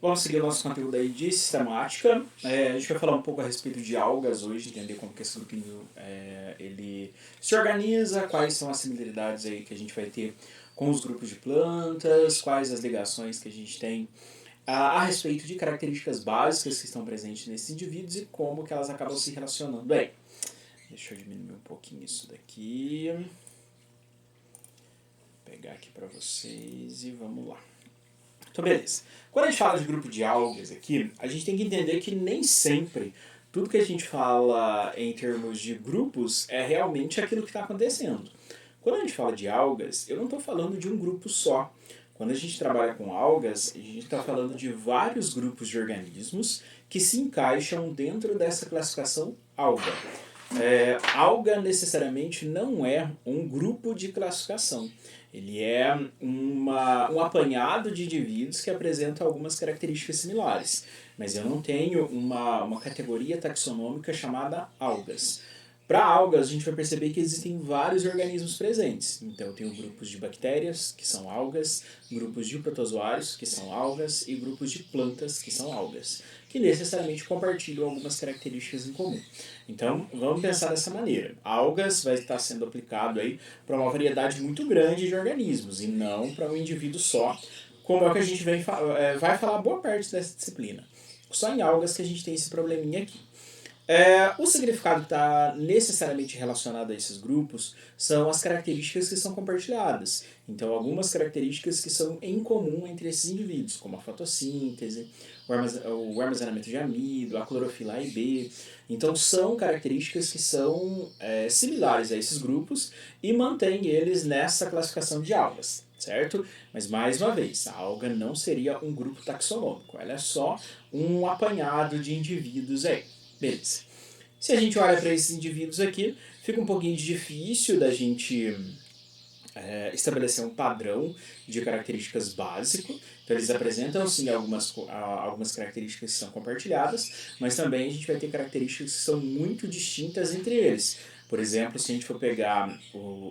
Vamos seguir o nosso conteúdo aí de sistemática. A gente vai falar um pouco a respeito de algas hoje, entender como que esse grupinho ele se organiza, quais são as similaridades aí que a gente vai ter com os grupos de plantas, quais as ligações que a gente tem a respeito de características básicas que estão presentes nesses indivíduos e como que elas acabam se relacionando aí. Deixa eu diminuir um pouquinho isso daqui. Vou pegar aqui para vocês e vamos lá. Então, beleza. Quando a gente fala de grupo de algas aqui, a gente tem que entender que nem sempre tudo que a gente fala em termos de grupos é realmente aquilo que está acontecendo. Quando a gente fala de algas, eu não estou falando de um grupo só. Quando a gente trabalha com algas, a gente está falando de vários grupos de organismos que se encaixam dentro dessa classificação alga. Alga necessariamente não é um grupo de classificação. Ele é um apanhado de indivíduos que apresentam algumas características similares. Mas eu não tenho uma categoria taxonômica chamada algas. Para algas, a gente vai perceber que existem vários organismos presentes. Então, eu tenho grupos de bactérias, que são algas, grupos de protozoários, que são algas, e grupos de plantas, que são algas, que necessariamente compartilham algumas características em comum. Então, vamos pensar dessa maneira. Algas vai estar sendo aplicado aí para uma variedade muito grande de organismos, e não para um indivíduo só, como é o que a gente vai falar boa parte dessa disciplina. Só em algas que a gente tem esse probleminha aqui. O significado que está necessariamente relacionado a esses grupos são as características que são compartilhadas. Então, algumas características que são em comum entre esses indivíduos, como a fotossíntese, o armazenamento de amido, a clorofila A e B. Então, são características que são similares a esses grupos e mantêm eles nessa classificação de algas, certo? Mas, mais uma vez, a alga não seria um grupo taxonômico, ela é só um apanhado de indivíduos aí. Beleza. Se a gente olha para esses indivíduos aqui, fica um pouquinho difícil da gente estabelecer um padrão de características básico. Então, eles apresentam, sim, algumas características que são compartilhadas, mas também a gente vai ter características que são muito distintas entre eles. Por exemplo, se a gente for pegar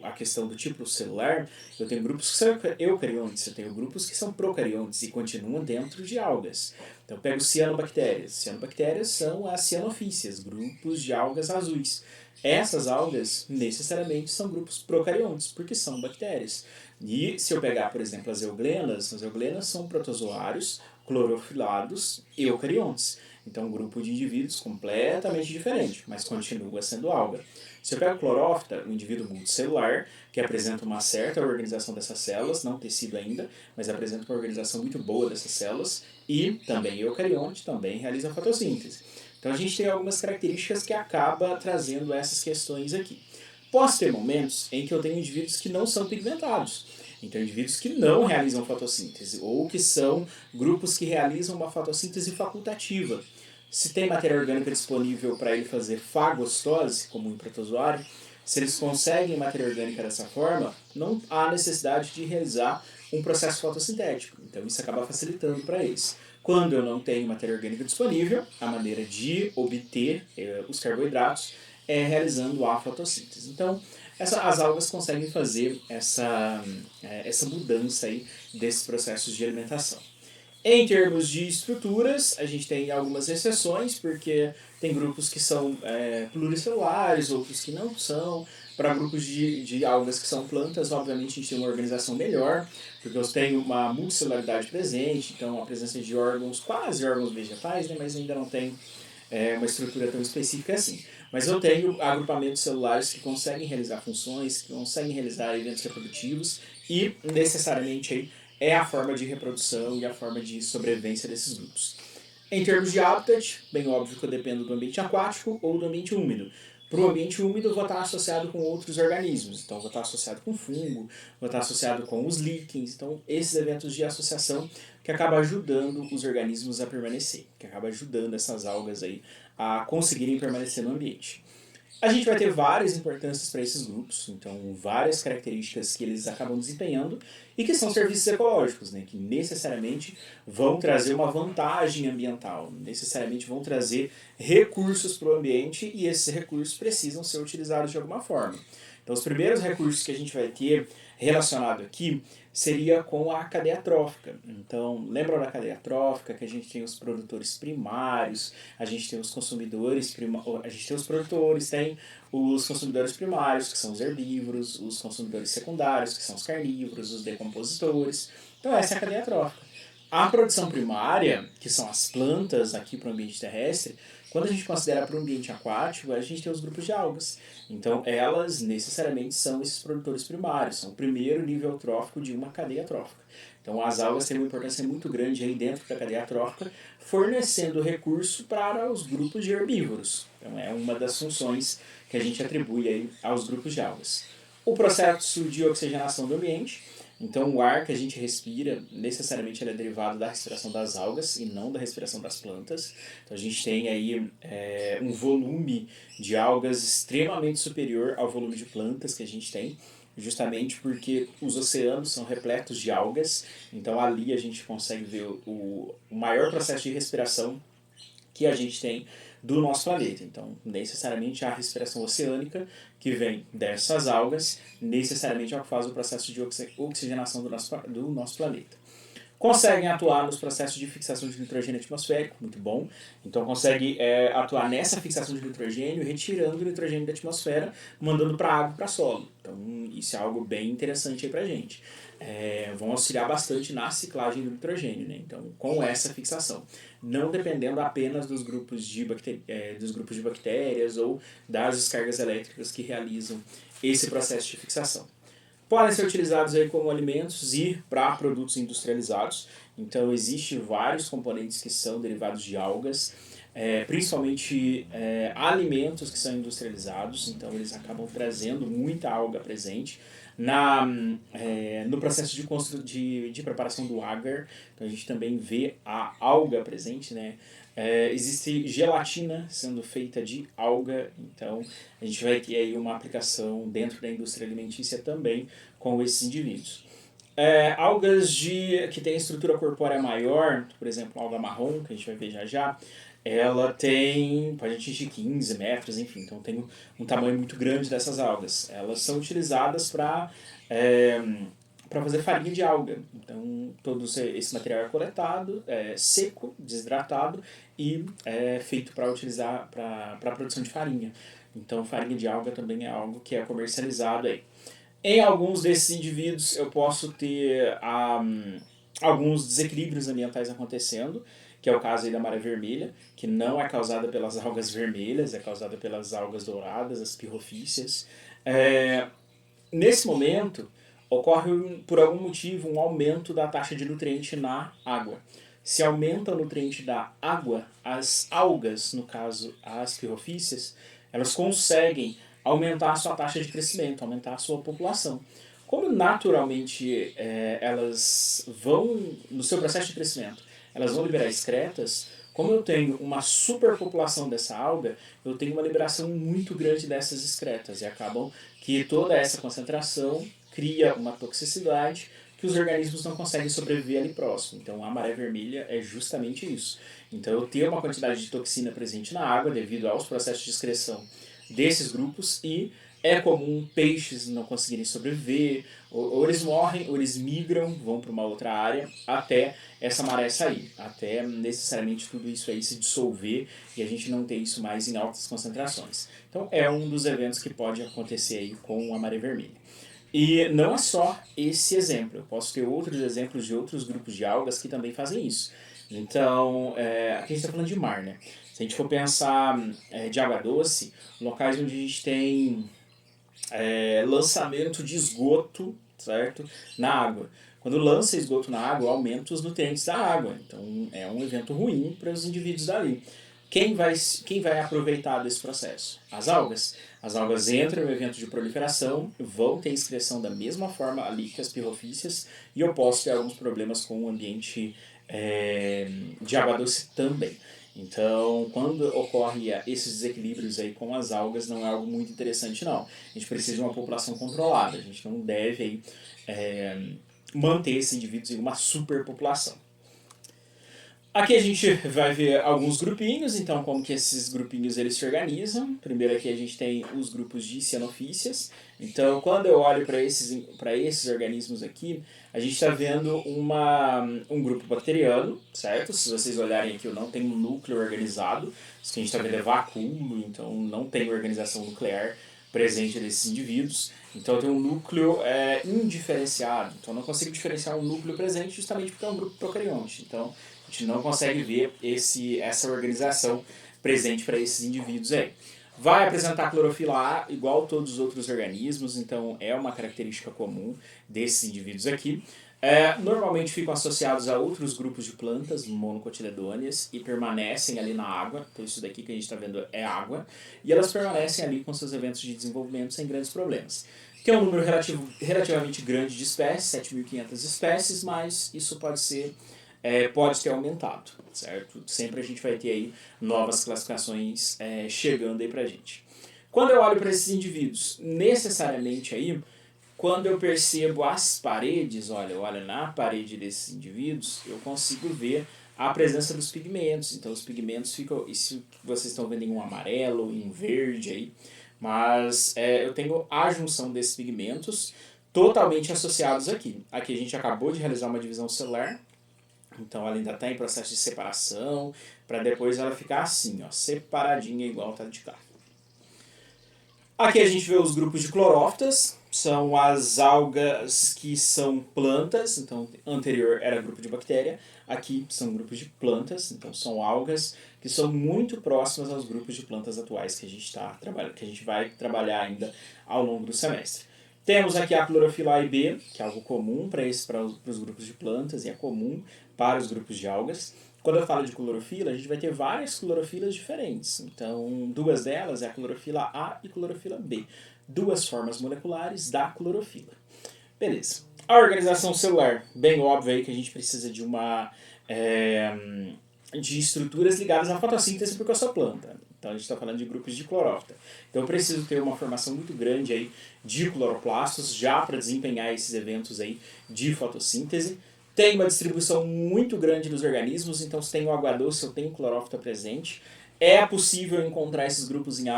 a questão do tipo celular, eu tenho grupos que são eucariontes, eu tenho grupos que são procariontes e continuam dentro de algas. Então, eu pego cianobactérias. Cianobactérias são as cianofícias, grupos de algas azuis. Essas algas, necessariamente, são grupos procariontes, porque são bactérias. E se eu pegar, por exemplo, as euglenas são protozoários clorofilados eucariontes. Então, um grupo de indivíduos completamente diferente, mas continua sendo alga. Se eu pego a clorófita, um indivíduo multicelular, que apresenta uma certa organização dessas células, não tecido ainda, mas apresenta uma organização muito boa dessas células, e também eucarionte, também realiza fotossíntese. Então a gente tem algumas características que acaba trazendo essas questões aqui. Posso ter momentos em que eu tenho indivíduos que não são pigmentados. Então, indivíduos que não realizam fotossíntese, ou que são grupos que realizam uma fotossíntese facultativa. Se tem matéria orgânica disponível para ele fazer fagostose, como um protozoário, se eles conseguem matéria orgânica dessa forma, não há necessidade de realizar um processo fotossintético. Então, isso acaba facilitando para eles. Quando eu não tenho matéria orgânica disponível, a maneira de obter os carboidratos é realizando a fotossíntese. Então, as algas conseguem fazer essa mudança aí desses processos de alimentação. Em termos de estruturas, a gente tem algumas exceções, porque tem grupos que são pluricelulares, outros que não são. Para grupos de algas que são plantas, obviamente a gente tem uma organização melhor, porque eu tenho uma multicelularidade presente, então a presença de órgãos, quase órgãos vegetais, né, mas ainda não tem uma estrutura tão específica assim. Mas eu tenho agrupamentos celulares que conseguem realizar funções, que conseguem realizar eventos reprodutivos e necessariamente aí é a forma de reprodução e a forma de sobrevivência desses grupos. Em termos de habitat, bem óbvio que eu dependo do ambiente aquático ou do ambiente úmido. Para o ambiente úmido, eu vou estar associado com outros organismos. Então, vou estar associado com fungo, vou estar associado com os líquens. Então, esses eventos de associação que acabam ajudando os organismos a permanecer, que acabam ajudando essas algas aí a conseguirem permanecer no ambiente. A gente vai ter várias importâncias para esses grupos, então várias características que eles acabam desempenhando e que são serviços ecológicos, né, que necessariamente vão trazer uma vantagem ambiental, necessariamente vão trazer recursos para o ambiente e esses recursos precisam ser utilizados de alguma forma. Então os primeiros recursos que a gente vai ter relacionado aqui seria com a cadeia trófica. Então, lembra da cadeia trófica que a gente tem os produtores primários, a gente tem os consumidores a gente tem os produtores, tem os consumidores primários, que são os herbívoros, os consumidores secundários, que são os carnívoros, os decompositores. Então, essa é a cadeia trófica. A produção primária, que são as plantas aqui para o ambiente terrestre, quando a gente considera para o ambiente aquático, a gente tem os grupos de algas. Então, elas necessariamente são esses produtores primários, são o primeiro nível trófico de uma cadeia trófica. Então, as algas têm uma importância muito grande aí dentro da cadeia trófica, fornecendo recurso para os grupos de herbívoros. Então, é uma das funções que a gente atribui aí aos grupos de algas. O processo de oxigenação do ambiente. Então, o ar que a gente respira, necessariamente ele é derivado da respiração das algas e não da respiração das plantas. Então, a gente tem aí um volume de algas extremamente superior ao volume de plantas que a gente tem, justamente porque os oceanos são repletos de algas. Então, ali a gente consegue ver o maior processo de respiração que a gente tem do nosso planeta. Então, necessariamente a respiração oceânica, que vem dessas algas, necessariamente é o que faz o processo de oxigenação do nosso planeta. Conseguem atuar nos processos de fixação de nitrogênio atmosférico, muito bom. Então, consegue atuar nessa fixação de nitrogênio, retirando o nitrogênio da atmosfera, mandando para a água e para solo. Então, isso é algo bem interessante aí para a gente. Vão auxiliar bastante na ciclagem do nitrogênio, né? Então, com essa fixação. Não dependendo apenas dos grupos de bactérias ou das descargas elétricas que realizam esse processo de fixação. Podem ser utilizados aí como alimentos e para produtos industrializados. Então, existem vários componentes que são derivados de algas, principalmente alimentos que são industrializados. Então, eles acabam trazendo muita alga presente no processo de preparação do agar. Então, a gente também vê a alga presente, né? Existe gelatina sendo feita de alga, então a gente vai ter aí uma aplicação dentro da indústria alimentícia também com esses indivíduos. Algas que têm estrutura corpórea maior, por exemplo, a alga marrom, que a gente vai ver já já, ela pode atingir 15 metros, enfim, então tem um tamanho muito grande dessas algas. Elas são utilizadas para fazer farinha de alga. Então, todo esse material é coletado, seco, desidratado e feito para utilizar para a produção de farinha. Então, farinha de alga também é algo que é comercializado aí. Em alguns desses indivíduos, eu posso ter alguns desequilíbrios ambientais acontecendo, que é o caso aí da maré vermelha, que não é causada pelas algas vermelhas, é causada pelas algas douradas, as pirrofíceas. Nesse momento, ocorre por algum motivo um aumento da taxa de nutriente na água. Se aumenta o nutriente da água, as algas, no caso as pirrofíceas, elas conseguem aumentar a sua taxa de crescimento, aumentar a sua população. Como naturalmente elas vão, no seu processo de crescimento, elas vão liberar excretas, como eu tenho uma superpopulação dessa alga, eu tenho uma liberação muito grande dessas excretas e acabam que toda essa concentração cria uma toxicidade que os organismos não conseguem sobreviver ali próximo. Então a maré vermelha é justamente isso. Então eu tenho uma quantidade de toxina presente na água devido aos processos de excreção desses grupos e é comum peixes não conseguirem sobreviver, ou eles morrem, ou eles migram, vão para uma outra área, até essa maré sair, até necessariamente tudo isso aí se dissolver e a gente não ter isso mais em altas concentrações. Então é um dos eventos que pode acontecer aí com a maré vermelha. E não é só esse exemplo, eu posso ter outros exemplos de outros grupos de algas que também fazem isso. Então, aqui a gente está falando de mar, né? Se a gente for pensar de água doce, locais onde a gente tem lançamento de esgoto, certo? Na água. Quando lança esgoto na água, aumenta os nutrientes da água. Então, é um evento ruim para os indivíduos dali. Quem vai aproveitar desse processo? As algas. As algas entram no evento de proliferação, vão ter excreção da mesma forma ali que as pirrofíceas, e eu posso ter alguns problemas com o ambiente de água doce também. Então, quando ocorre esses desequilíbrios aí com as algas, não é algo muito interessante, não. A gente precisa de uma população controlada, a gente não deve aí, manter esses indivíduos em uma superpopulação. Aqui a gente vai ver alguns grupinhos, então como que esses grupinhos eles se organizam. Primeiro aqui a gente tem os grupos de cianofícias. Então quando eu olho para esses organismos aqui, a gente está vendo um grupo bacteriano, certo? Se vocês olharem aqui, eu não tenho um núcleo organizado. Isso que a gente está vendo é vacúolo, então não tem organização nuclear presente desses indivíduos. Então eu tenho um núcleo indiferenciado. Então eu não consigo diferenciar um núcleo presente justamente porque é um grupo procarionte. Então a gente não consegue ver essa organização presente para esses indivíduos aí. Vai apresentar clorofila A igual todos os outros organismos, então é uma característica comum desses indivíduos aqui. Normalmente ficam associados a outros grupos de plantas monocotiledôneas e permanecem ali na água, então isso daqui que a gente está vendo é água, e elas permanecem ali com seus eventos de desenvolvimento sem grandes problemas. Tem um número relativamente grande de espécies, 7.500 espécies, mas isso pode ter aumentado, certo? Sempre a gente vai ter aí novas classificações chegando aí pra gente. Quando eu olho para esses indivíduos, necessariamente aí, quando eu percebo as paredes, olha, eu olho na parede desses indivíduos, eu consigo ver a presença dos pigmentos. Então os pigmentos ficam, isso que vocês estão vendo em um amarelo, em um verde aí, mas eu tenho a junção desses pigmentos totalmente associados aqui. Aqui a gente acabou de realizar uma divisão celular, então ela ainda está em processo de separação, para depois ela ficar assim, ó, separadinha igual tá de cá. Aqui a gente vê os grupos de clorófitas, são as algas que são plantas, então anterior era grupo de bactéria, aqui são grupos de plantas, então são algas que são muito próximas aos grupos de plantas atuais que a gente que a gente vai trabalhar ainda ao longo do semestre. Temos aqui a clorofila A e B, que é algo comum para os grupos de plantas e é comum para os grupos de algas. Quando eu falo de clorofila, a gente vai ter várias clorofilas diferentes. Então, duas delas é a clorofila A e clorofila B. Duas formas moleculares da clorofila. Beleza. A organização celular, bem óbvio aí que a gente precisa de estruturas ligadas à fotossíntese porque eu sou planta. Então a gente está falando de grupos de clorófita. Então eu preciso ter uma formação muito grande aí de cloroplastos já para desempenhar esses eventos aí de fotossíntese. Tem uma distribuição muito grande dos organismos, então se tem água doce, eu tenho clorófita presente. É possível encontrar esses grupos em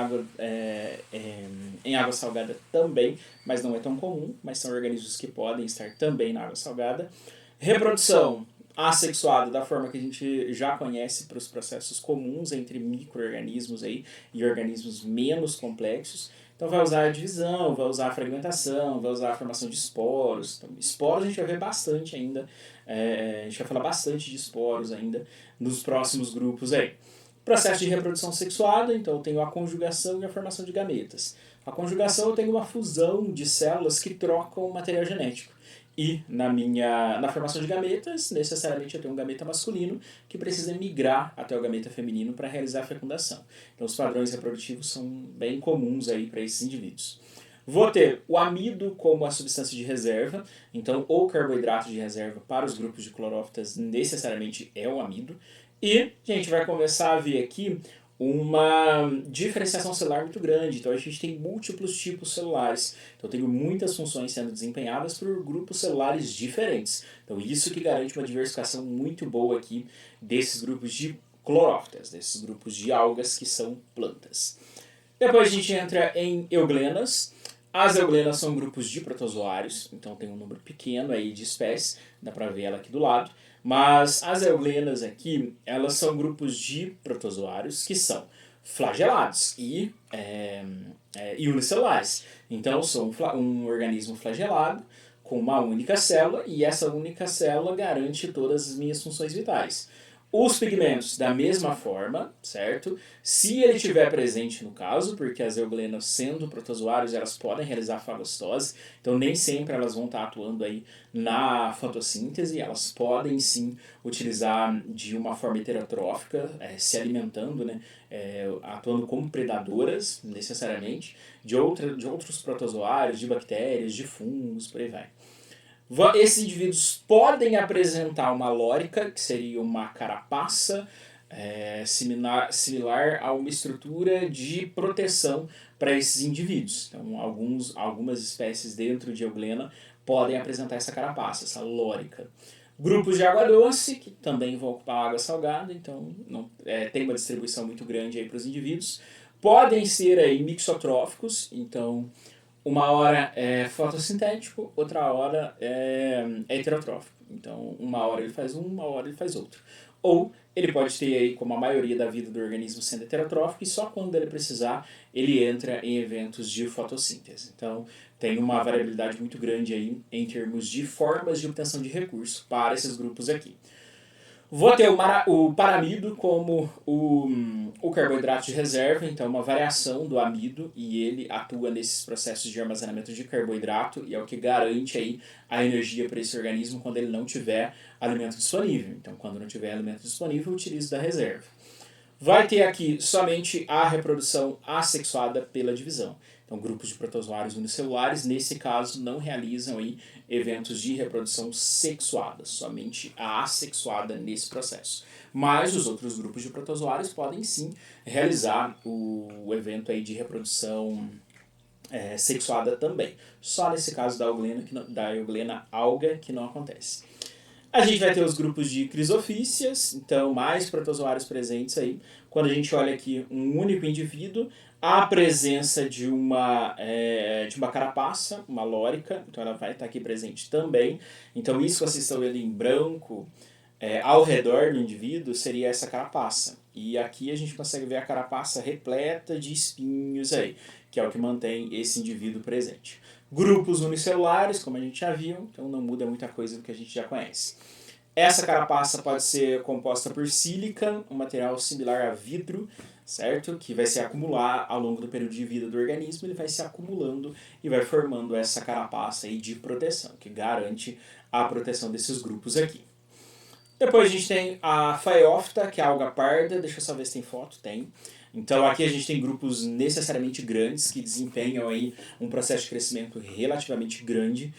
água salgada também, mas não é tão comum, mas são organismos que podem estar também na água salgada. Reprodução assexuada da forma que a gente já conhece para os processos comuns entre micro-organismos aí e organismos menos complexos. Então vai usar a divisão, vai usar a fragmentação, vai usar a formação de esporos. Então, esporos a gente vai ver bastante ainda, a gente vai falar bastante de esporos ainda nos próximos grupos aí. Processo de reprodução sexuada, então eu tenho a conjugação e a formação de gametas. A conjugação eu tenho uma fusão de células que trocam material genético. E na formação de gametas, necessariamente eu tenho um gameta masculino que precisa migrar até o gameta feminino para realizar a fecundação. Então os padrões reprodutivos são bem comuns aí para esses indivíduos. Vou ter o amido como a substância de reserva, então o carboidrato de reserva para os grupos de clorófitas necessariamente é o amido. E a gente vai começar a ver aqui uma diferenciação celular muito grande. Então a gente tem múltiplos tipos celulares. Então eu tenho muitas funções sendo desempenhadas por grupos celulares diferentes. Então isso que garante uma diversificação muito boa aqui desses grupos de clorófitas, desses grupos de algas que são plantas. Depois a gente entra em euglenas. As euglenas são grupos de protozoários, então tem um número pequeno aí de espécies, dá para ver ela aqui do lado. Mas as euglenas aqui, elas são grupos de protozoários que são flagelados e unicelulares. Então são um organismo flagelado com uma única célula e essa única célula garante todas as minhas funções vitais. Os pigmentos, da mesma forma, certo? Se ele estiver presente no caso, porque as euglenas, sendo protozoários, elas podem realizar fagocitose, então nem sempre elas vão estar atuando aí na fotossíntese, elas podem sim utilizar de uma forma heterotrófica, se alimentando, né? Atuando como predadoras, necessariamente, de outros protozoários, de bactérias, de fungos, por aí vai. Esses indivíduos podem apresentar uma lórica, que seria uma carapaça similar a uma estrutura de proteção para esses indivíduos. Então, algumas espécies dentro de euglena podem apresentar essa carapaça, essa lórica. Grupos de água doce, que também vão ocupar água salgada, então tem uma distribuição muito grande aí para os indivíduos. Podem ser aí mixotróficos, então uma hora é fotossintético, outra hora é heterotrófico. Então uma hora ele faz um, uma hora ele faz outro. Ou ele pode ter aí, como a maioria da vida do organismo sendo heterotrófico, e só quando ele precisar, ele entra em eventos de fotossíntese. Então, tem uma variabilidade muito grande aí em termos de formas de obtenção de recurso para esses grupos aqui. Vou ter o paramido como o carboidrato de reserva, então uma variação do amido, e ele atua nesses processos de armazenamento de carboidrato e é o que garante aí a energia para esse organismo quando ele não tiver alimento disponível. Então, quando não tiver alimento disponível, utilize da reserva. Vai ter aqui somente a reprodução assexuada pela divisão. Então, grupos de protozoários unicelulares, nesse caso, não realizam aí eventos de reprodução sexuada, somente a assexuada nesse processo. Mas os outros grupos de protozoários podem sim realizar o evento aí de reprodução sexuada também. Só nesse caso da Euglena alga que não acontece. A gente vai ter os grupos de crisofícias, então mais protozoários presentes aí. Quando a gente olha aqui um único indivíduo, há presença de uma carapaça, uma lórica, então ela vai estar aqui presente também. Então isso que vocês estão vendo em branco ao redor do indivíduo seria essa carapaça. E aqui a gente consegue ver a carapaça repleta de espinhos aí, que é o que mantém esse indivíduo presente. Grupos unicelulares, como a gente já viu, então não muda muita coisa do que a gente já conhece. Essa carapaça pode ser composta por sílica, um material similar a vidro, certo? Que vai se acumular ao longo do período de vida do organismo, ele vai se acumulando e vai formando essa carapaça aí de proteção, que garante a proteção desses grupos aqui. Depois a gente tem a Phaeophyta, que é a alga parda. Deixa eu só ver se tem foto. Tem. Então aqui a gente tem grupos necessariamente grandes que desempenham aí um processo de crescimento relativamente grande.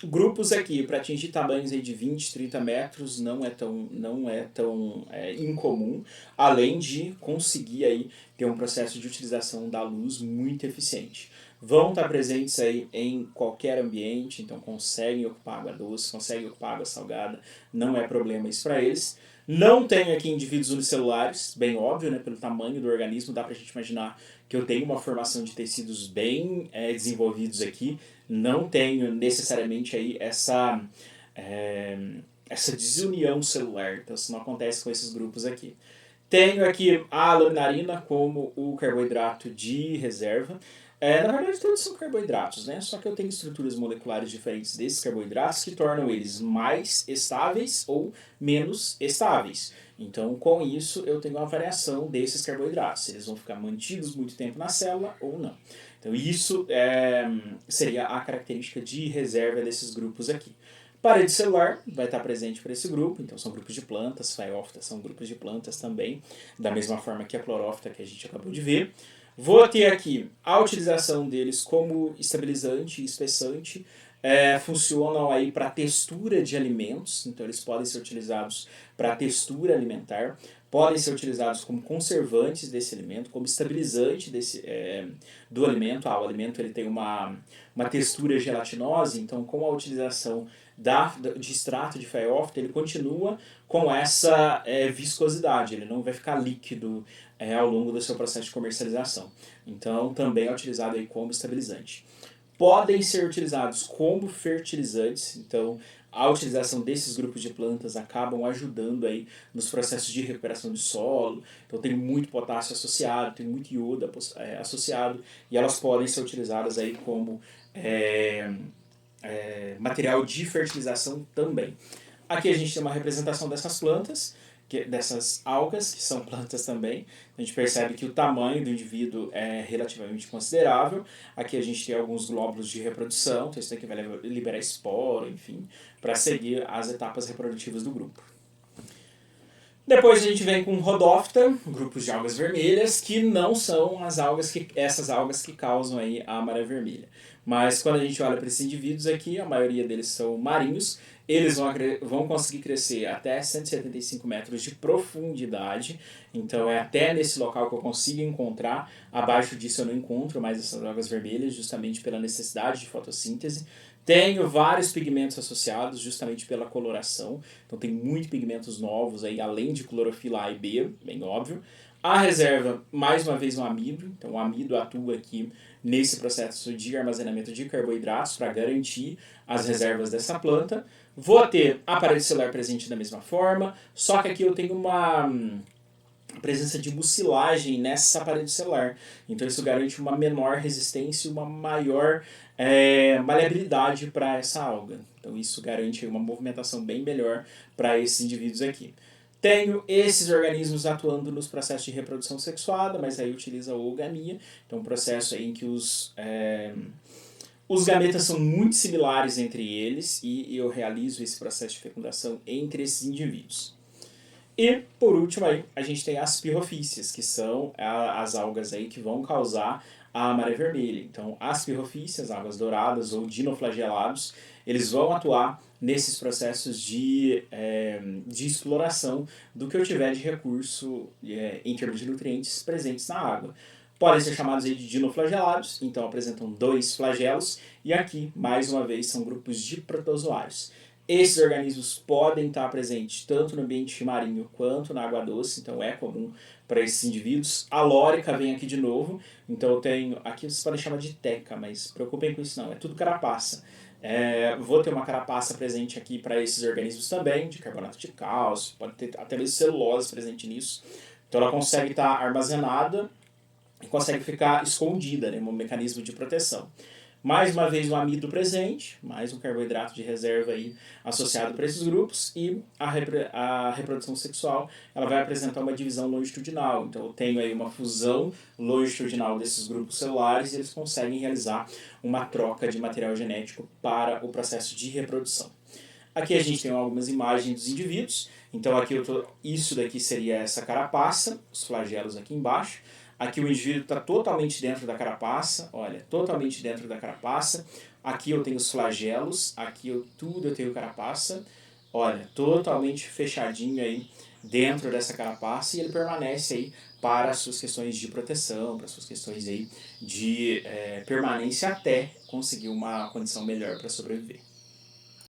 Grupos aqui para atingir tamanhos aí de 20, 30 metros não é tão incomum, além de conseguir aí ter um processo de utilização da luz muito eficiente. Vão estar presentes aí em qualquer ambiente, então conseguem ocupar água doce, conseguem ocupar água salgada, não é problema isso para eles. Não tenho aqui indivíduos unicelulares, bem óbvio, né, pelo tamanho do organismo, dá para a gente imaginar que eu tenho uma formação de tecidos bem desenvolvidos aqui, não tenho necessariamente aí essa desunião celular, então isso não acontece com esses grupos aqui. Tenho aqui a laminarina como o carboidrato de reserva. Na verdade, todos são carboidratos, né? Só que eu tenho estruturas moleculares diferentes desses carboidratos que tornam eles mais estáveis ou menos estáveis. Então, com isso, eu tenho uma variação desses carboidratos. Eles vão ficar mantidos muito tempo na célula ou não. Então, isso seria a característica de reserva desses grupos aqui. Parede celular vai estar presente para esse grupo, então são grupos de plantas, Phaeophyta são grupos de plantas também, da mesma forma que a Chlorophyta que a gente acabou de ver. Vou ter aqui a utilização deles como estabilizante e espessante, funcionam aí para textura de alimentos, então eles podem ser utilizados para textura alimentar, podem ser utilizados como conservantes desse alimento, como estabilizante do alimento. O alimento ele tem uma textura gelatinosa, então com a utilização de extrato de Phaeophyta, ele continua com essa viscosidade, ele não vai ficar líquido ao longo do seu processo de comercialização. Então, também é utilizado aí como estabilizante. Podem ser utilizados como fertilizantes, então a utilização desses grupos de plantas acabam ajudando aí nos processos de recuperação de solo, então tem muito potássio associado, tem muito iodo associado, e elas podem ser utilizadas aí como material de fertilização também. Aqui a gente tem uma representação dessas plantas, dessas algas, que são plantas também. A gente percebe que o tamanho do indivíduo é relativamente considerável. Aqui a gente tem alguns glóbulos de reprodução, então isso daqui vai liberar esporo, enfim, para seguir as etapas reprodutivas do grupo. Depois a gente vem com Rhodophyta, grupos de algas vermelhas, que não são essas algas que causam aí a maré vermelha. Mas quando a gente olha para esses indivíduos aqui, a maioria deles são marinhos, eles vão conseguir crescer até 175 metros de profundidade, então é até nesse local que eu consigo encontrar, abaixo disso eu não encontro mais essas algas vermelhas, justamente pela necessidade de fotossíntese. Tenho vários pigmentos associados justamente pela coloração, então tem muitos pigmentos novos aí, além de clorofila A e B, bem óbvio. A reserva, mais uma vez, um amido, então o amido atua aqui nesse processo de armazenamento de carboidratos para garantir as reservas dessa planta. Vou ter a parede celular presente da mesma forma, só que aqui eu tenho uma presença de mucilagem nessa parede celular. Então isso garante uma menor resistência e uma maior maleabilidade para essa alga. Então isso garante uma movimentação bem melhor para esses indivíduos aqui. Tenho esses organismos atuando nos processos de reprodução sexuada, mas aí utiliza a oogamia, então um processo em que os gametas são muito similares entre eles e eu realizo esse processo de fecundação entre esses indivíduos. E, por último, aí, a gente tem as pirrofícias, que são as algas aí que vão causar a maré vermelha. Então, as pirrofícias, algas douradas ou dinoflagelados, eles vão atuar nesses processos de exploração do que eu tiver de recurso em termos de nutrientes presentes na água. Podem ser chamados aí de dinoflagelados, então apresentam 2 flagelos, e aqui, mais uma vez, são grupos de protozoários. Esses organismos podem estar presentes tanto no ambiente marinho quanto na água doce, então é comum para esses indivíduos. A lórica vem aqui de novo, então eu tenho, aqui vocês podem chamar de teca, mas se preocupem com isso não, é tudo carapaça. Vou ter uma carapaça presente aqui para esses organismos também, de carbonato de cálcio, pode ter até mesmo celulose presente nisso. Então ela consegue estar armazenada e consegue ficar escondida, né, um mecanismo de proteção. Mais uma vez um amido presente, mais um carboidrato de reserva aí associado para esses grupos, e a reprodução sexual ela vai apresentar uma divisão longitudinal. Então eu tenho aí uma fusão longitudinal desses grupos celulares e eles conseguem realizar uma troca de material genético para o processo de reprodução. Aqui a gente tem algumas imagens dos indivíduos, então aqui isso daqui seria essa carapaça, os flagelos aqui embaixo. Aqui o indivíduo está totalmente dentro da carapaça, olha, totalmente dentro da carapaça. Aqui eu tenho os flagelos, aqui eu tenho carapaça, olha, totalmente fechadinho aí dentro dessa carapaça, e ele permanece aí para as suas questões de proteção, para as suas questões aí de permanência até conseguir uma condição melhor para sobreviver.